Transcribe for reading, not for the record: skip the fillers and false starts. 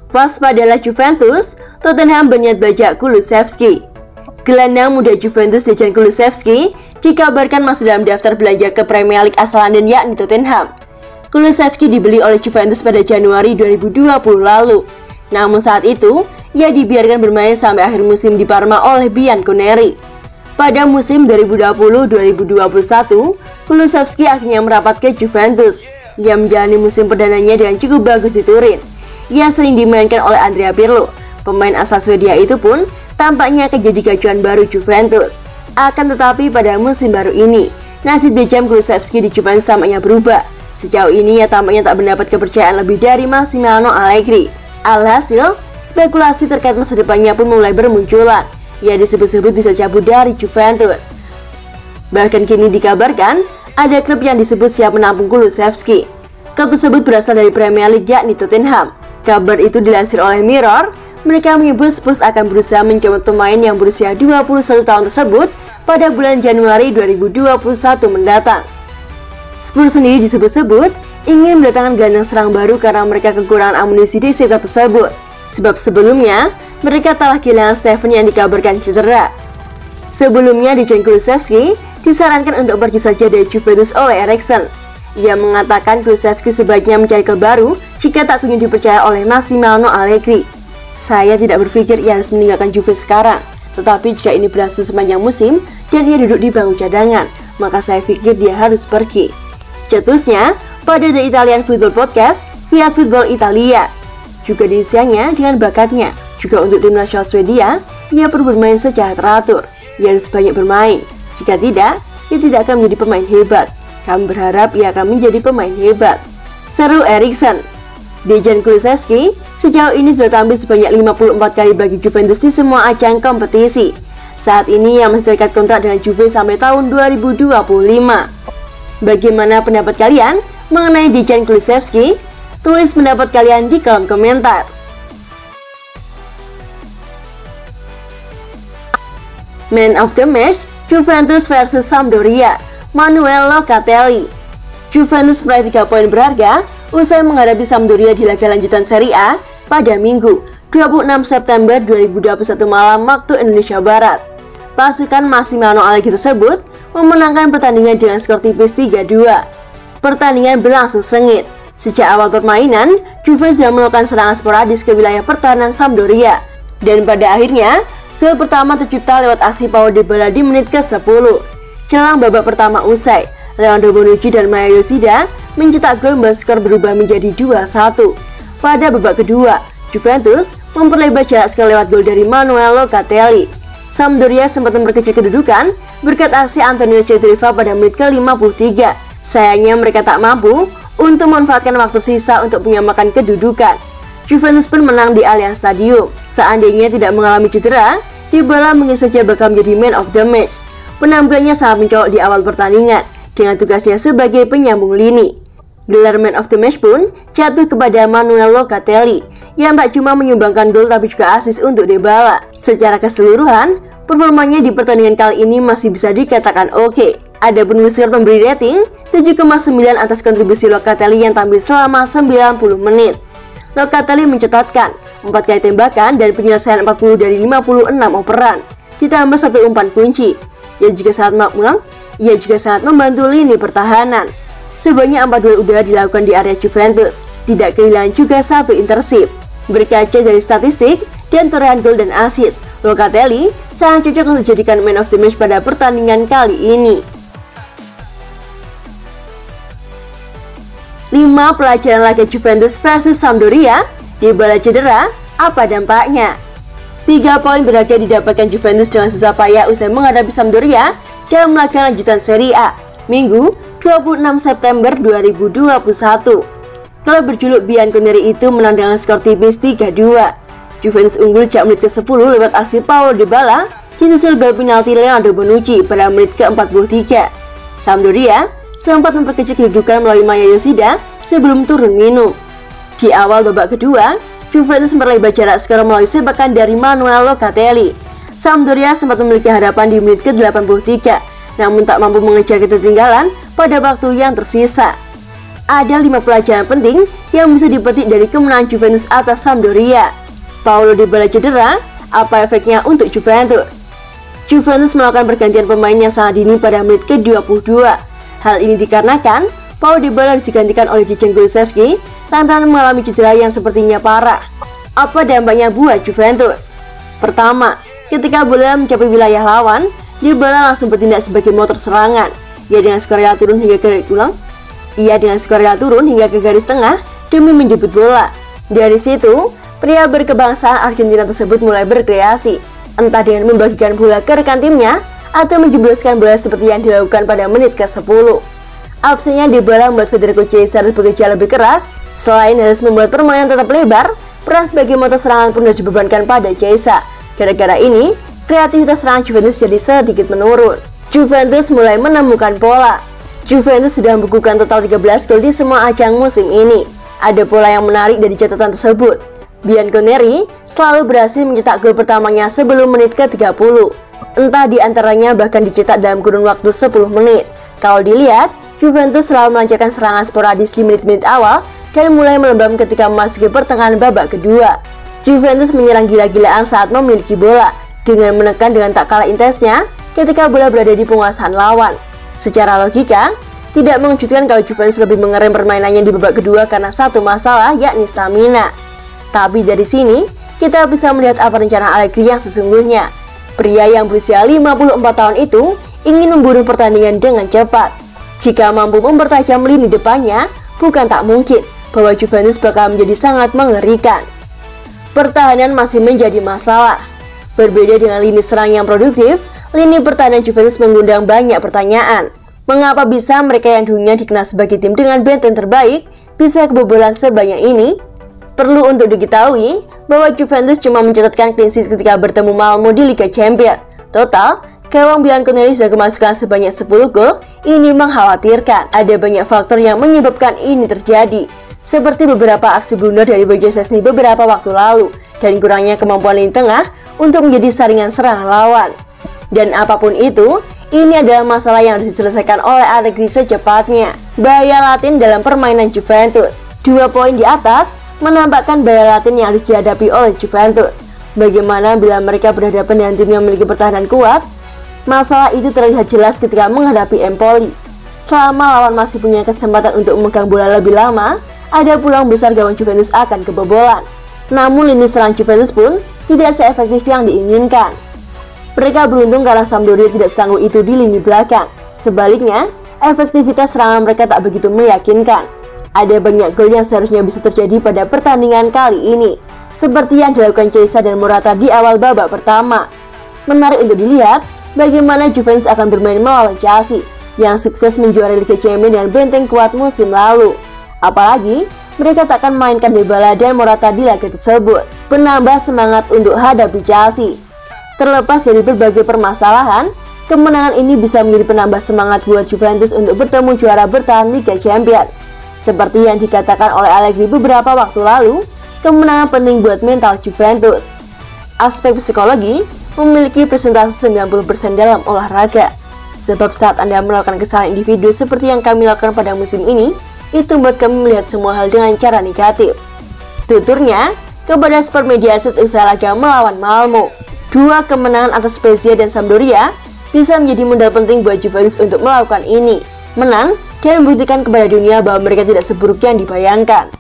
Waspadalah Juventus, Tottenham berniat bajak Kulusevski. Gelandang muda Juventus Dejan Kulusevski dikabarkan masuk dalam daftar belanja ke Premier League asal London yakni Tottenham. Kulusevski dibeli oleh Juventus pada Januari 2020 lalu. Namun saat itu, ia dibiarkan bermain sampai akhir musim di Parma oleh Bianconeri. Pada musim 2020-2021, Kulusevski akhirnya merapat ke Juventus. Ia menjalani musim perdananya dengan cukup bagus di Turin. Ia sering dimainkan oleh Andrea Pirlo. Pemain asal Swedia itu pun tampaknya akan jadi gajuan baru Juventus. Akan tetapi pada musim baru ini, nasib Dejan Kulusevski di Juventus tampaknya berubah. Sejauh ini ia tampaknya tak mendapat kepercayaan lebih dari Massimiliano Allegri. Alhasil, spekulasi terkait masa depannya pun mulai bermunculan. Ia disebut-sebut bisa cabut dari Juventus. Bahkan kini dikabarkan ada klub yang disebut siap menampung Kulusevski. Klub tersebut berasal dari Premier League yakni Tottenham. Kabar itu dilansir oleh Mirror. Mereka menyebut Spurs akan berusaha mencabut pemain yang berusia 21 tahun tersebut pada bulan Januari 2021 mendatang. Spurs sendiri disebut-sebut ingin mendatangkan gelandang serang baru karena mereka kekurangan amunisi di sektor tersebut. Sebab sebelumnya, mereka telah kehilangan Steven yang dikabarkan cedera. Sebelumnya, Dejan Kulusevski disarankan untuk pergi saja dari Juventus oleh Eriksen. Ia mengatakan Kulusevski sebaiknya mencari klub baru jika tak kunjung dipercaya oleh Massimiliano Allegri. Saya tidak berpikir ia harus meninggalkan Juve sekarang, tetapi jika ini berlangsung sepanjang musim dan ia duduk di bangku cadangan, maka saya pikir dia harus pergi. Cetusnya pada The Italian Football Podcast via Football Italia. Juga di usianya dengan bakatnya, juga untuk tim nasional Swedia, ia perlu bermain secara teratur. Ia harus banyak bermain. Jika tidak, ia tidak akan menjadi pemain hebat. Kami berharap ia akan menjadi pemain hebat. Seru Eriksen. Dejan Kulusevski sejauh ini sudah tampil sebanyak 54 kali bagi Juventus di semua ajang kompetisi. Saat ini ia masih terikat kontrak dengan Juve sampai tahun 2025. Bagaimana pendapat kalian mengenai Dejan Kulusevski? Tulis pendapat kalian di kolom komentar. Man of the match, Juventus versus Sampdoria, Manuel Locatelli. Juventus meraih 3 poin berharga usai menghadapi Sampdoria di laga lanjutan Serie A pada Minggu 26 September 2021 malam waktu Indonesia Barat. Pasukan Massimiliano Allegri tersebut memenangkan pertandingan dengan skor tipis 3-2. Pertandingan berlangsung sengit. Sejak awal permainan, Juve sudah melakukan serangan sporadis ke wilayah pertahanan Sampdoria. Dan pada akhirnya, gol pertama tercipta lewat aksi Paulo Dybala di menit ke-10. Jelang babak pertama usai, Leandro Bonucci dan Maya Yoshida mencetak gol membuat skor berubah menjadi 2-1. Pada babak kedua, Juventus memperlebar jarak skor lewat gol dari Manuel Locatelli. Sampdoria sempat memperkecil kedudukan berkat aksi Antonio Cedriva pada menit ke-53. Sayangnya mereka tak mampu untuk memanfaatkan waktu sisa untuk menyamakan kedudukan. Juventus pun menang di Allianz Stadium. Seandainya tidak mengalami cedera, Dybala mungkin saja bakal menjadi man of the match. Penampilannya sangat mencolok di awal pertandingan dengan tugasnya sebagai penyambung lini. Gelar man of the match pun jatuh kepada Manuel Locatelli yang tak cuma menyumbangkan gol tapi juga assist untuk Dybala. Secara keseluruhan, performanya di pertandingan kali ini masih bisa dikatakan oke. Adapun Whisper memberi rating 7,9 atas kontribusi Locatelli yang tampil selama 90 menit. Locatelli mencatatkan 4 kali tembakan dan penyelesaian 40 dari 56 operan, ditambah 1 umpan kunci. Ia juga sangat membantu lini pertahanan. Sebanyak 4 duel udara dilakukan di area Juventus, tidak kehilangan juga 1 intersip. Berkaca dari statistik dan torehan gol dan assist, Locatelli sangat cocok untuk dijadikan man of the match pada pertandingan kali ini. 5 pelajaran laga Juventus versus Sampdoria, Dybala cedera, apa dampaknya? 3 poin berharga didapatkan Juventus dengan susah payah usai menghadapi Sampdoria dalam laga lanjutan Serie A, Minggu 26 September 2021. Klub berjuluk Bianconeri itu menang dengan skor tipis 3-2. Juventus unggul sejak menit ke-10 lewat aksi Paulo Dybala, disusul gol penalti Leandro Bonucci pada menit ke-43. Sampdoria sempat memperkecil kedudukan melalui Maya Yoshida sebelum turun minum. Di awal babak kedua, Juventus memperlebar jarak skor melalui sepakan dari Manuel Locatelli. Sampdoria sempat memiliki harapan di menit ke-83, namun tak mampu mengejar ketertinggalan pada waktu yang tersisa. Ada 5 pelajaran penting yang bisa dipetik dari kemenangan Juventus atas Sampdoria. Paulo Dybala cedera, apa efeknya untuk Juventus? Juventus melakukan pergantian pemain yang sangat dini pada menit ke-22. Hal ini dikarenakan Paulo Dybala digantikan oleh Dejan Kulusevski lantaran mengalami cedera yang sepertinya parah. Apa dampaknya buat Juventus? Pertama, ketika bola mencapai wilayah lawan, Dybala langsung bertindak sebagai motor serangan. Ia dengan skor turun hingga ke garis tengah demi menjemput bola. Dari situ, pria berkebangsaan Argentina tersebut mulai berkreasi, entah dengan membagikan bola ke rekan timnya atau menjebloskan bola seperti yang dilakukan pada menit ke-10. Absennya Dybala membuat Federico Chiesa harus bekerja lebih keras. Selain harus membuat permainan tetap lebar, peran sebagai motor serangan pun harus dibebankan pada Chiesa. Gara-gara ini, kreativitas serangan Juventus jadi sedikit menurun. Juventus mulai menemukan pola. Juventus sudah membukukan total 13 gol di semua ajang musim ini. Ada pola yang menarik dari catatan tersebut. Bianconeri selalu berhasil mencetak gol pertamanya sebelum menit ke-30. Entah di antaranya bahkan dicetak dalam kurun waktu 10 menit. Kalau dilihat, Juventus selalu melancarkan serangan sporadis di menit-menit awal dan mulai melembab ketika memasuki pertengahan babak kedua. Juventus menyerang gila-gilaan saat memiliki bola, dengan menekan dengan tak kalah intensnya ketika bola berada di penguasaan lawan. Secara logika, tidak mengejutkan kalau Juventus lebih mengerem permainannya di babak kedua karena satu masalah, yakni stamina. Tapi dari sini, kita bisa melihat apa rencana Allegri yang sesungguhnya. Pria yang berusia 54 tahun itu ingin membunuh pertandingan dengan cepat. Jika mampu mempertajam lini depannya, bukan tak mungkin bahwa Juventus bakal menjadi sangat mengerikan. Pertahanan masih menjadi masalah. Berbeda dengan lini serang yang produktif, lini pertahanan Juventus mengundang banyak pertanyaan. Mengapa bisa mereka yang dulunya dikenal sebagai tim dengan benteng terbaik bisa kebobolan sebanyak ini? Perlu untuk diketahui bahwa Juventus cuma mencatatkan clean sheet ketika bertemu Malmo di Liga Champions. Total, gawang Bianconeri sudah kemasukan sebanyak 10 gol. Ini mengkhawatirkan. Ada banyak faktor yang menyebabkan ini terjadi, seperti beberapa aksi blunder dari Bajaj Szczęsny beberapa waktu lalu dan kurangnya kemampuan lini tengah untuk menjadi saringan serangan lawan. Dan apapun itu, ini adalah masalah yang harus diselesaikan oleh Allegri secepatnya. Bahaya Latin dalam permainan Juventus. 2 poin di atas menampakkan bahaya Latin yang harus dihadapi oleh Juventus. Bagaimana bila mereka berhadapan dengan tim yang memiliki pertahanan kuat? Masalah itu terlihat jelas ketika menghadapi Empoli. Selama lawan masih punya kesempatan untuk memegang bola lebih lama, ada peluang besar gawang Juventus akan kebobolan. Namun lini serang Juventus pun tidak seefektif yang diinginkan. Mereka beruntung karena Sampdoria tidak setangguh itu di lini belakang. Sebaliknya, efektivitas serangan mereka tak begitu meyakinkan. Ada banyak gol yang seharusnya bisa terjadi pada pertandingan kali ini, seperti yang dilakukan Chiesa dan Morata di awal babak pertama. Menarik untuk dilihat bagaimana Juventus akan bermain melawan Chelsea yang sukses menjuarai Liga Champions dengan benteng kuat musim lalu. Apalagi, mereka tak akan mainkan Dybala dan Morata di laga tersebut, penambah semangat untuk hadapi Chelsea. Terlepas dari berbagai permasalahan, kemenangan ini bisa menjadi penambah semangat buat Juventus untuk bertemu juara bertahan Liga Champions. Seperti yang dikatakan oleh Allegri beberapa waktu lalu, kemenangan penting buat mental Juventus. Aspek psikologi memiliki presentasi 90% dalam olahraga. Sebab saat Anda melakukan kesalahan individu seperti yang kami lakukan pada musim ini, itu membuat kami melihat semua hal dengan cara negatif. Tuturnya kepada Sport Media usai laga melawan Malmo. 2 kemenangan atas Spezia dan Sampdoria bisa menjadi modal penting buat Juventus untuk melakukan ini. Menang dan membuktikan kepada dunia bahwa mereka tidak seburuk yang dibayangkan.